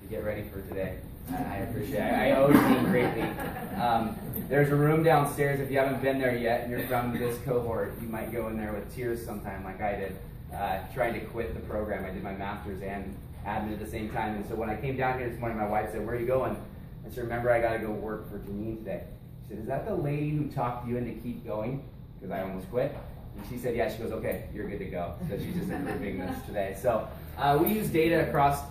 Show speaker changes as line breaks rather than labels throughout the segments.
get ready for today. I appreciate it. I owe you greatly. There's a room downstairs. If you haven't been there yet and you're from this cohort, you might go in there with tears sometime like I did, trying to quit the program. I did my master's and admin at the same time. And so when I came down here this morning, my wife said, "Where are you going?" I said, "Remember, I got to go work for Janine today." She said, "Is that the lady who talked you into keep going?" Because I almost quit. And she said, "Yeah." She goes, "Okay, you're good to go." So she's just improving this today. So we use data across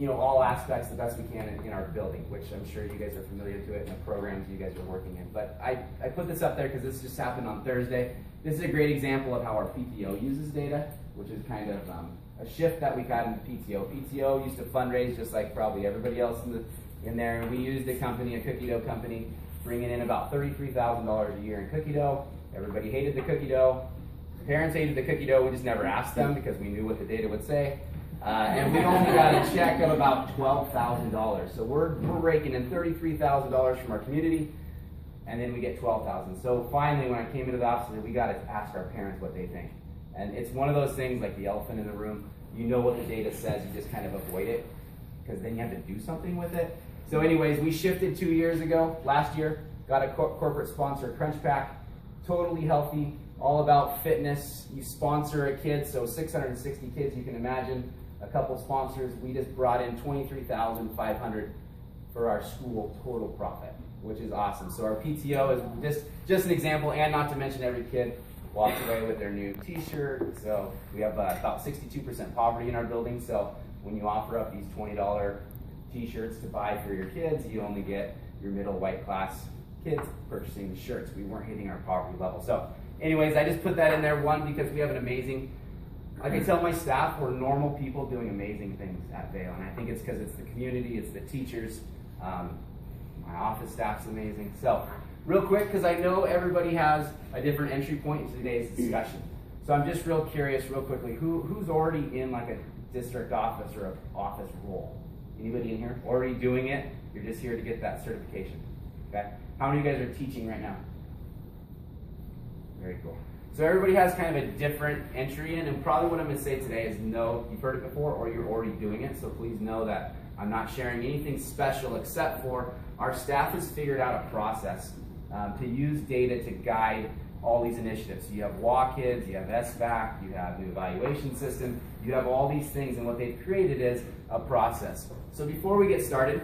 all aspects the best we can in our building, which I'm sure you guys are familiar to it in the programs you guys are working in. But I put this up there because this just happened on Thursday. This is a great example of how our PTO uses data, which is kind of a shift that we've had in the PTO. PTO used to fundraise just like probably everybody else in there. And we used a company, a cookie dough company, bringing in about $33,000 a year in cookie dough. Everybody hated the cookie dough. Parents hated the cookie dough. We just never asked them because we knew what the data would say. And we only got a check of about $12,000. So we're raking in $33,000 from our community, and then we get $12,000. So finally, when I came into the office, we got to ask our parents what they think. And it's one of those things like the elephant in the room. You know what the data says, you just kind of avoid it, because then you have to do something with it. So anyways, we shifted 2 years ago, last year, got a corporate sponsor, Crunch Pack, totally healthy, all about fitness. You sponsor a kid, so 660 kids, you can imagine. A couple sponsors, we just brought in $23,500 for our school total profit, which is awesome. So our PTO is just an example, and not to mention every kid walks away with their new t-shirt. So we have about 62% poverty in our building. So when you offer up these $20 t-shirts to buy for your kids, you only get your middle white class kids purchasing the shirts. We weren't hitting our poverty level. So anyways, I just put that in there, one, because we have an amazing, I can tell my staff we're normal people doing amazing things at Vail, and I think it's because it's the community, it's the teachers, my office staff's amazing. So, real quick, because I know everybody has a different entry point in today's discussion. So I'm just real curious, real quickly, who's already in like a district office or an office role? Anybody in here already doing it? You're just here to get that certification. Okay? How many of you guys are teaching right now? Very cool. So everybody has kind of a different entry in, and probably what I'm going to say today is no, you've heard it before or you're already doing it, so please know that I'm not sharing anything special except for our staff has figured out a process to use data to guide all these initiatives. So you have WAKIDS, you have SBAC, you have new evaluation system, you have all these things, and what they've created is a process. So before we get started,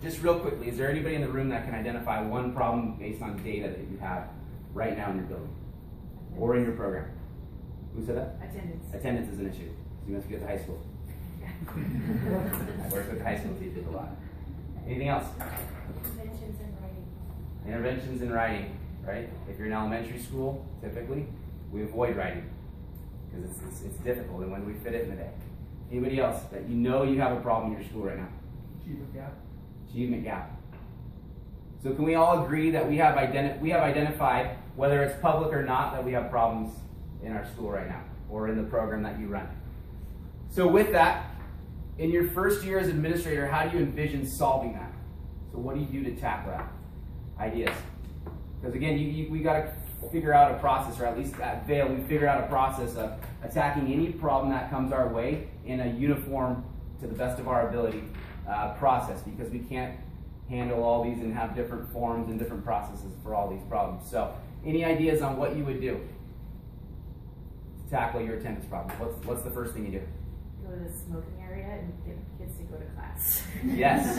just real quickly, is there anybody in the room that can identify one problem based on data that you have right now in your building? Or in your program? Who said that?
Attendance.
Attendance is an issue. So you must be at the high school. I work with high school teachers a lot. Anything else?
Interventions in writing.
Interventions in writing, right? If you're in elementary school, typically, we avoid writing because it's difficult, and when we fit it in the day. Anybody else that you know you have a problem in your school right now?
Achievement gap.
Achievement gap. So can we all agree that we have identified, whether it's public or not, that we have problems in our school right now or in the program that you run? So with that, in your first year as administrator, how do you envision solving that? So what do you do to tackle that? Ideas. Because again, we got to figure out a process, or at least at Vail, we figure out a process of attacking any problem that comes our way in a uniform, to the best of our ability, process, because we can't handle all these and have different forms and different processes for all these problems. So any ideas on what you would do to tackle your attendance problem? What's the first thing you do?
Go to the smoking area and get kids to go to class.
Yes.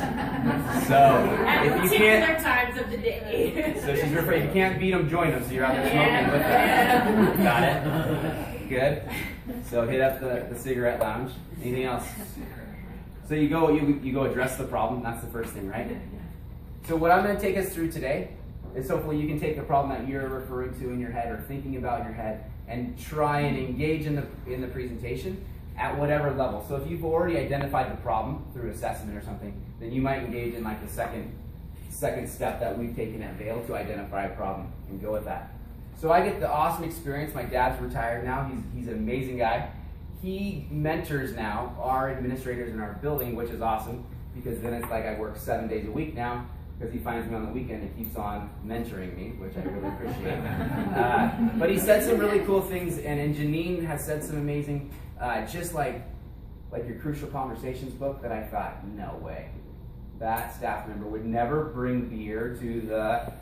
So
At
if you
particular
can't,
times of the day.
so she's afraid you can't beat them, join them. So you're out there smoking with them. Got it. Good. So hit up the cigarette lounge. Anything else? So you go address the problem. That's the first thing, right? So what I'm going to take us through today is hopefully you can take the problem that you're referring to in your head or thinking about in your head and try and engage in the presentation at whatever level. So if you've already identified the problem through assessment or something, then you might engage in like the second step that we've taken at Vail to identify a problem and go with that. So I get the awesome experience. My dad's retired now. He's an amazing guy. He mentors now our administrators in our building, which is awesome because then it's like I work 7 days a week now because he finds me on the weekend and keeps on mentoring me, which I really appreciate. But he said some really cool things, and Janine has said some amazing, just like like your Crucial Conversations book, that I thought, no way. That staff member would never bring beer to the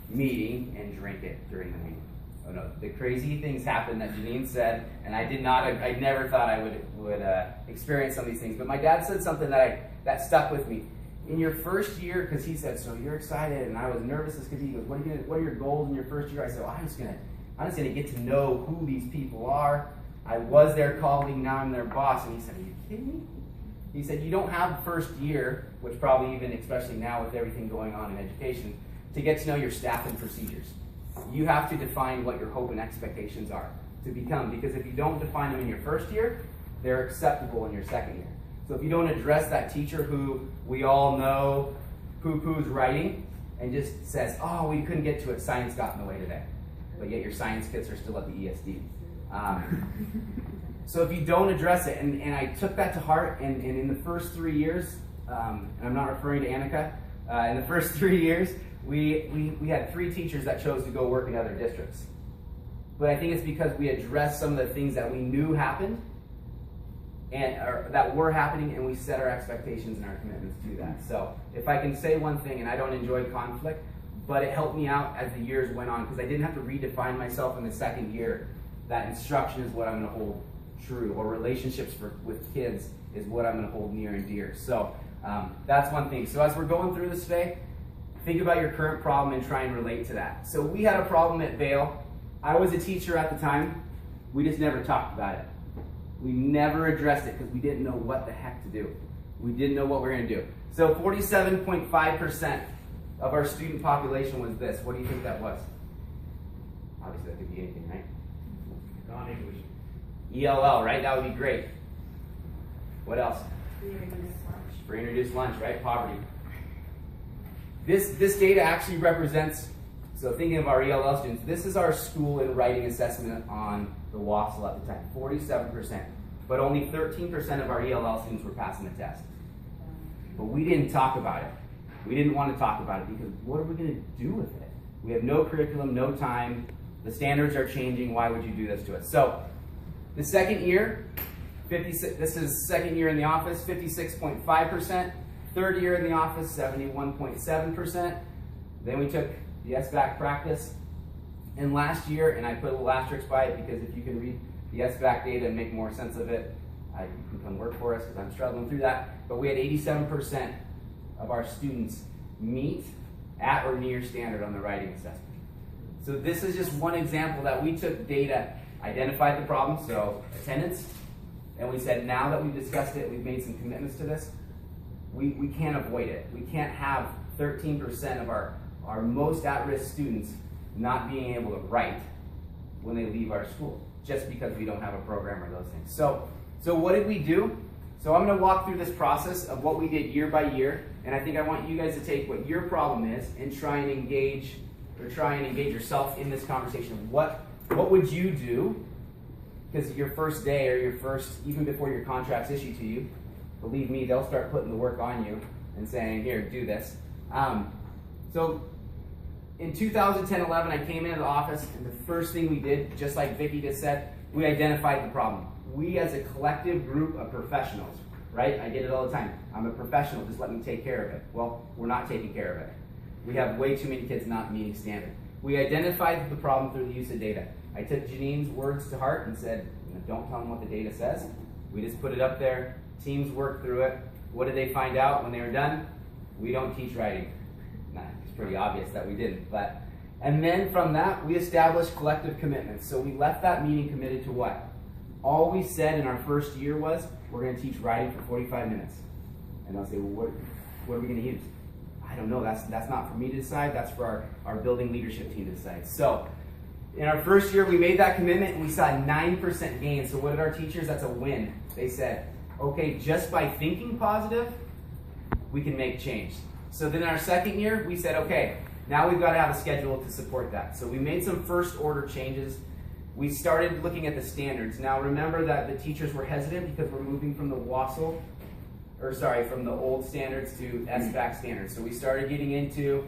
meeting and drink it during the meeting. Oh no, the crazy things happened that Janine said, and I never thought I would experience some of these things. But my dad said something that stuck with me. In your first year, because he said, so you're excited, and I was nervous because he goes, what are your goals in your first year? I said, well, I'm just gonna get to know who these people are. I was their colleague, now I'm their boss. And he said, are you kidding me? He said, you don't have the first year, which probably even, especially now with everything going on in education, to get to know your staff and procedures. You have to define what your hope and expectations are to become, because if you don't define them in your first year, they're acceptable in your second year. So if you don't address that teacher who we all know poo-poos writing and just says, oh, we couldn't get to it, science got in the way today, but yet your science kits are still at the ESD. So if you don't address it, and I took that to heart, and in the first 3 years, and I'm not referring to Annika, in the first 3 years, we had 3 teachers that chose to go work in other districts. But I think it's because we addressed some of the things that we knew happened, or that were happening, and we set our expectations and our commitments to that. So if I can say one thing, and I don't enjoy conflict, but it helped me out as the years went on, because I didn't have to redefine myself in the second year. That instruction is what I'm going to hold true, or relationships with kids is what I'm going to hold near and dear. So that's one thing. So as we're going through this today, think about your current problem and try and relate to that. So we had a problem at Vail. I was a teacher at the time. We just never talked about it. We never addressed it because we didn't know what the heck to do. We didn't know what we were going to do. So 47.5% of our student population was this. What do you think that was? Obviously that could be anything, right?
Non-English.
ELL, right? That would be great. What else?
Free and reduced lunch.
Free and reduced lunch, right? Poverty. This data actually represents, so thinking of our ELL students, this is our school and writing assessment on the WASL at the time, 47%. But only 13% of our ELL students were passing the test. But we didn't talk about it. We didn't want to talk about it because what are we going to do with it? We have no curriculum, no time. The standards are changing. Why would you do this to us? So the second year, this is second year in the office, 56.5%. Third year in the office, 71.7%. Then we took the SBAC practice. And last year, and I put a little asterisk by it because if you can read the SBAC data and make more sense of it, you can come work for us because I'm struggling through that. But we had 87% of our students meet at or near standard on the writing assessment. So this is just one example that we took data, identified the problem, so attendance, and we said now that we've discussed it, we've made some commitments to this, we can't avoid it. We can't have 13% of our most at-risk students not being able to write when they leave our school, just because we don't have a program or those things. So what did we do? So I'm going to walk through this process of what we did year by year, and I think I want you guys to take what your problem is and try and engage yourself in this conversation. What would you do? Because your first day or your first, even before your contract's issued to you, believe me, they'll start putting the work on you and saying, here, do this. So in 2010-11, I came into the office, and the first thing we did, just like Vicki just said, we identified the problem. We as a collective group of professionals, right? I get it all the time. I'm a professional, just let me take care of it. Well, we're not taking care of it. We have way too many kids not meeting standard. We identified the problem through the use of data. I took Janine's words to heart and said, don't tell them what the data says. We just put it up there. Teams work through it. What did they find out when they were done? We don't teach writing. Nah, it's pretty obvious that we didn't. And then from that, we established collective commitments. So we left that meeting committed to what? All we said in our first year was, we're going to teach writing for 45 minutes. And they'll say, well, what are we going to use? I don't know. That's not for me to decide. That's for our building leadership team to decide. So in our first year, we made that commitment, and we saw a 9% gain. So what did our teachers? That's a win. They said, okay, just by thinking positive, we can make change. So then in our second year, we said, okay, now we've got to have a schedule to support that. So we made some first order changes. We started looking at the standards. Now remember that the teachers were hesitant because we're moving from the WASL, from the old standards to SBAC standards. So we started getting into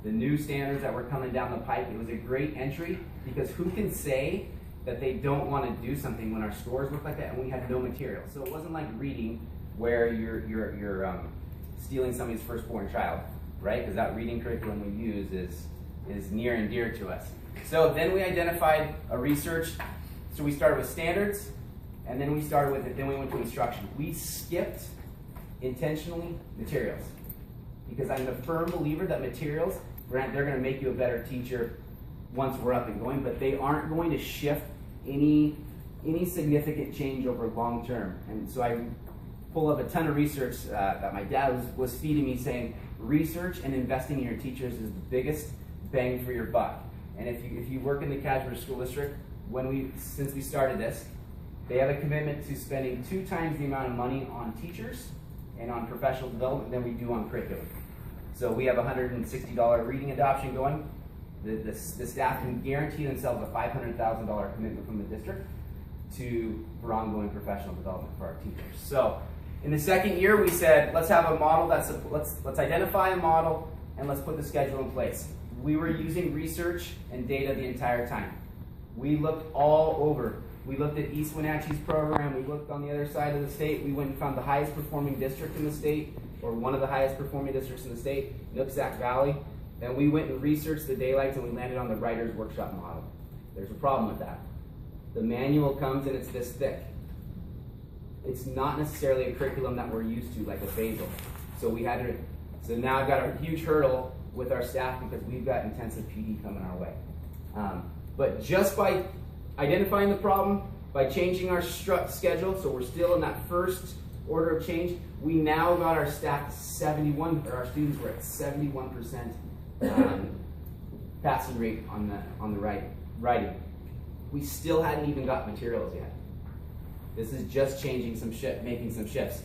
the new standards that were coming down the pipe. It was a great entry because who can say that they don't want to do something when our scores look like that and we had no material. So it wasn't like reading where you're stealing somebody's firstborn child, right? Because that reading curriculum we use is near and dear to us. So then we identified a research. So we started with standards, and then we started with it. Then we went to instruction. We skipped intentionally materials because I'm a firm believer that materials, they're going to make you a better teacher once we're up and going, but they aren't going to shift any significant change over long term. And so I pull up a ton of research that my dad was feeding me, saying research and investing in your teachers is the biggest bang for your buck. And if you work in the Cashmere School District, since we started this, they have a commitment to spending 2 times the amount of money on teachers and on professional development than we do on curriculum. So we have a $160 reading adoption going. The staff can guarantee themselves a $500,000 commitment from the district for ongoing professional development for our teachers. So in the second year, we said, let's have a model let's identify a model and let's put the schedule in place. We were using research and data the entire time. We looked all over. We looked at East Wenatchee's program. We looked on the other side of the state. We went and found the highest performing district in the state, or one of the highest performing districts in the state, Nooksack Valley. Then we went and researched the daylights and we landed on the writer's workshop model. There's a problem with that. The manual comes and it's this thick. It's not necessarily a curriculum that we're used to, like a basal. So now I've got a huge hurdle with our staff because we've got intensive PD coming our way. But just by identifying the problem, by changing our schedule, so we're still in that first order of change, we now got our staff to 71, or our students were at 71% passing rate on the writing. We still hadn't even got materials yet. This is just changing making some shifts.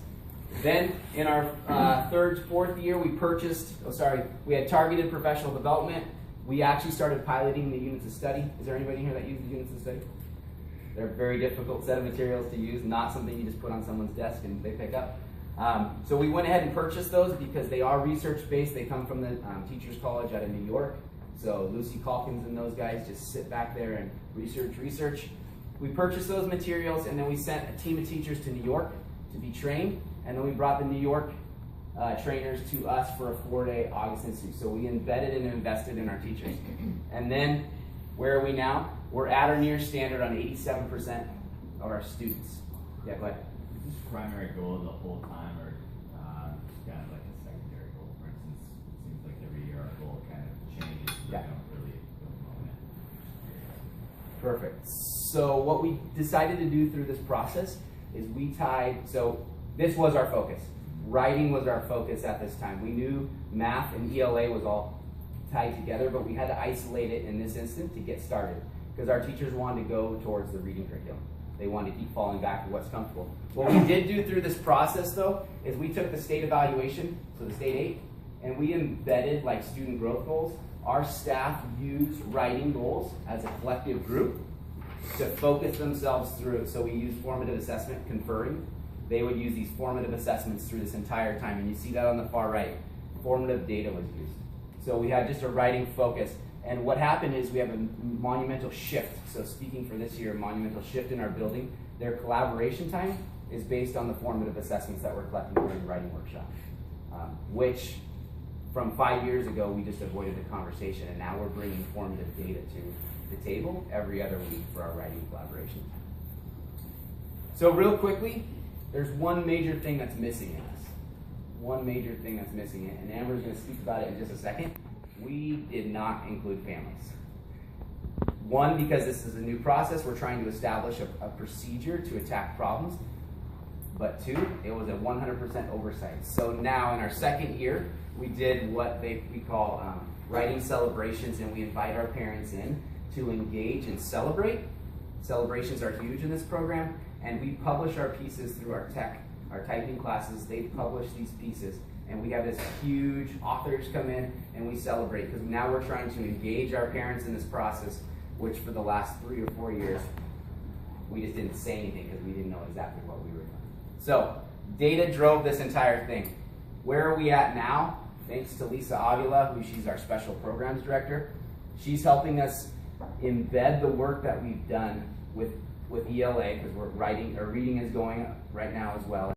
Then in our fourth year, we had targeted professional development. We actually started piloting the units of study. Is there anybody here that uses units of study? They're a very difficult set of materials to use, not something you just put on someone's desk and they pick up. So we went ahead and purchased those because they are research-based. They come from the Teachers College out of New York. So Lucy Calkins and those guys just sit back there and research. We purchased those materials, and then we sent a team of teachers to New York to be trained, and then we brought the New York trainers to us for a 4-day August Institute. So we embedded and invested in our teachers. And then, where are we now? We're at or near standard on 87% of our students. Yeah, go ahead.
Is this primary goal the whole time, or just kind of like a secondary goal? For instance, it seems like every year our goal kind of changes.
Yeah.
We don't really own it.
Perfect. So what we decided to do through this process is so this was our focus. Writing was our focus at this time. We knew math and ELA was all tied together, but we had to isolate it in this instant to get started because our teachers wanted to go towards the reading curriculum. They wanted to keep falling back to what's comfortable. What we did do through this process, though, is we took the state evaluation, so the state 8, and we embedded like student growth goals. Our staff used writing goals as a collective group to focus themselves through. So we used formative assessment, conferring. They would use these formative assessments through this entire time, and you see that on the far right. Formative data was used. So we had just a writing focus. And what happened is we have a monumental shift. So speaking for this year, a monumental shift in our building. Their collaboration time is based on the formative assessments that we're collecting during the writing workshop, which from 5 years ago, we just avoided the conversation, and now we're bringing formative data to the table every other week for our writing collaboration. So real quickly, there's one major thing that's missing in us. One major thing that's missing, and Amber's going to speak about it in just a second. We did not include families. One, because this is a new process, we're trying to establish a procedure to attack problems. But two, it was a 100% oversight. So now in our second year, we did what we call writing celebrations, and we invite our parents in to engage and celebrate. Celebrations are huge in this program, and we publish our pieces through our typing classes. They publish these pieces, and we have this huge authors come in and we celebrate, because now we're trying to engage our parents in this process, which for the last 3 or 4 years, we just didn't say anything because we didn't know exactly what we were doing. So data drove this entire thing. Where are we at now? Thanks to Lisa Avila, she's our special programs director. She's helping us embed the work that we've done with ELA, because we're writing, or reading is going right now as well.